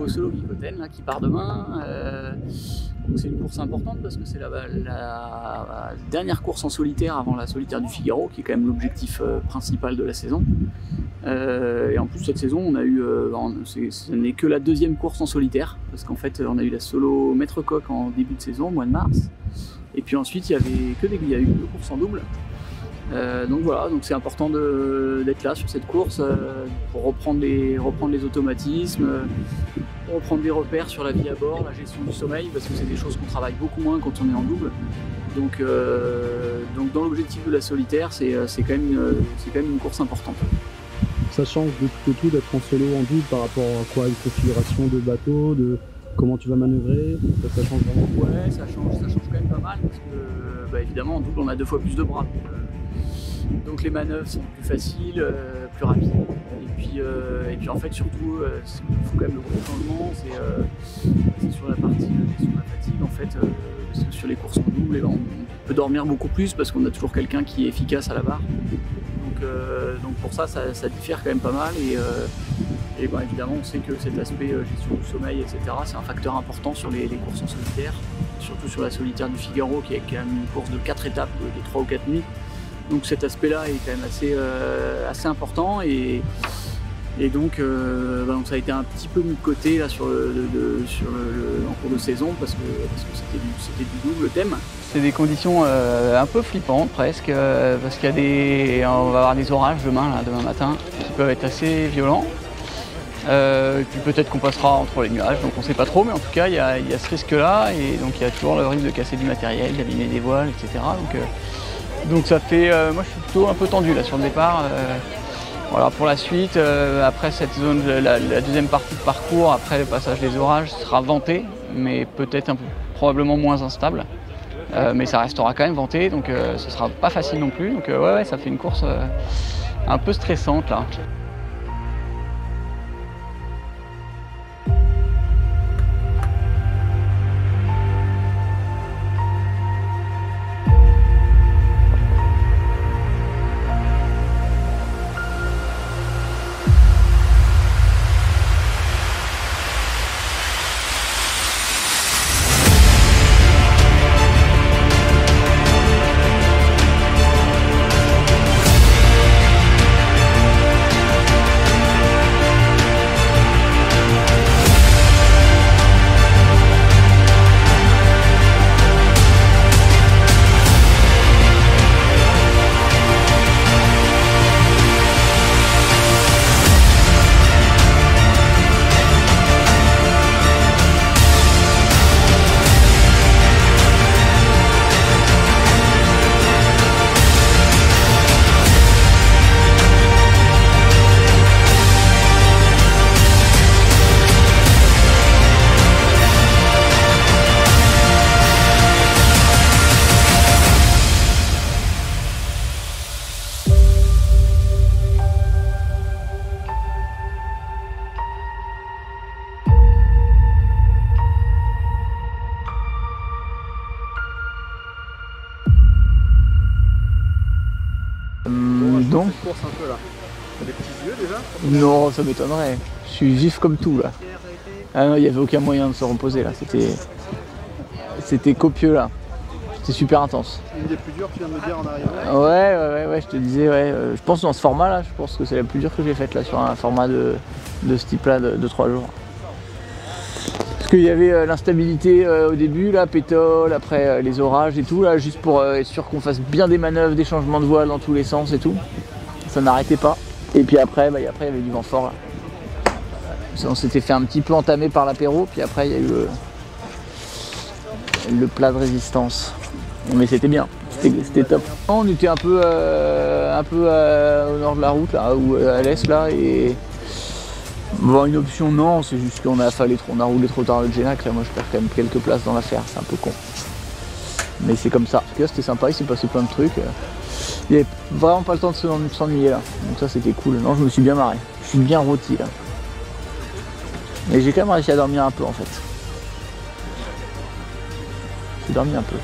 solo Guicoten là, qui part demain. C'est une course importante parce que c'est la dernière course en solitaire avant la solitaire du Figaro, qui est quand même l'objectif principal de la saison. Et en plus cette saison on a eu, ce n'est que la deuxième course en solitaire, parce qu'en fait on a eu la solo Maître Coq en début de saison, au mois de mars, et puis ensuite il y a eu 2 courses en double. Donc voilà, donc c'est important d'être là sur cette course pour reprendre les automatismes, reprendre des repères sur la vie à bord, la gestion du sommeil, parce que c'est des choses qu'on travaille beaucoup moins quand on est en double. Donc dans l'objectif de la solitaire, c'est quand même une course importante. Ça change de tout d'être en solo en double par rapport à quoi, une configuration de bateau, de comment tu vas manœuvrer, ça change vraiment? Ouais, ça change quand même pas mal, parce que évidemment en double on a 2 fois plus de bras. Donc les manœuvres sont plus faciles, plus rapides. Et puis en fait surtout, ce qu'il faut quand même le gros changement, c'est sur la partie gestion de la fatigue en fait, parce que sur les courses en double, on peut dormir beaucoup plus parce qu'on a toujours quelqu'un qui est efficace à la barre. Donc pour ça diffère quand même pas mal. Et évidemment on sait que cet aspect gestion du sommeil, etc., c'est un facteur important sur les courses en solitaire, surtout sur la solitaire du Figaro qui est quand même une course de 4 étapes de 3 ou 4 nuits. Donc cet aspect-là est quand même assez important, et donc ça a été un petit peu mis de côté là, en cours de saison parce que c'était du double thème. C'est des conditions un peu flippantes presque, parce qu'il y a on va avoir des orages demain matin qui peuvent être assez violents. Et puis peut-être qu'on passera entre les nuages, donc on ne sait pas trop, mais en tout cas il y a ce risque-là, et donc il y a toujours le risque de casser du matériel, d'abîmer des voiles, etc. Donc ça fait, moi je suis plutôt un peu tendu là sur le départ. Voilà, pour la suite, après cette zone, la deuxième partie de parcours, après le passage des orages, sera venté, mais peut-être probablement moins instable. Mais ça restera quand même venté, donc ce sera pas facile non plus. Donc ouais, ça fait une course un peu stressante là. Donc cette course un peu là. T'as des petits yeux déjà? Non, ça m'étonnerait. Je suis vif comme tout là. Ah non, il n'y avait aucun moyen de se reposer là. C'était copieux là. C'était super intense. Une des plus dures, tu viens de me dire en arrivant? Ouais, je te disais, ouais. Je pense dans ce format là, je pense que c'est la plus dure que j'ai faite là, sur un format de ce type là de 3 jours. Parce qu'il y avait l'instabilité au début, là, pétole, après les orages et tout, là, juste pour être sûr qu'on fasse bien des manœuvres, des changements de voile dans tous les sens et tout. Ça n'arrêtait pas. Et puis après, il y avait du vent fort là. On s'était fait un petit peu entamer par l'apéro, puis après il y a eu le plat de résistance. Mais c'était bien, c'était top. On était un peu au nord de la route là, ou à l'est là, et bon, une option non, c'est juste qu'on a roulé trop tard le Genac, là moi je perds quand même quelques places dans l'affaire, c'est un peu con. Mais c'est comme ça. En tout cas c'était sympa, il s'est passé plein de trucs. Il n'y avait vraiment pas le temps de s'ennuyer là, donc ça c'était cool. Non, je me suis bien marré, je suis bien rôti là. Mais j'ai quand même réussi à dormir un peu en fait. J'ai dormi un peu.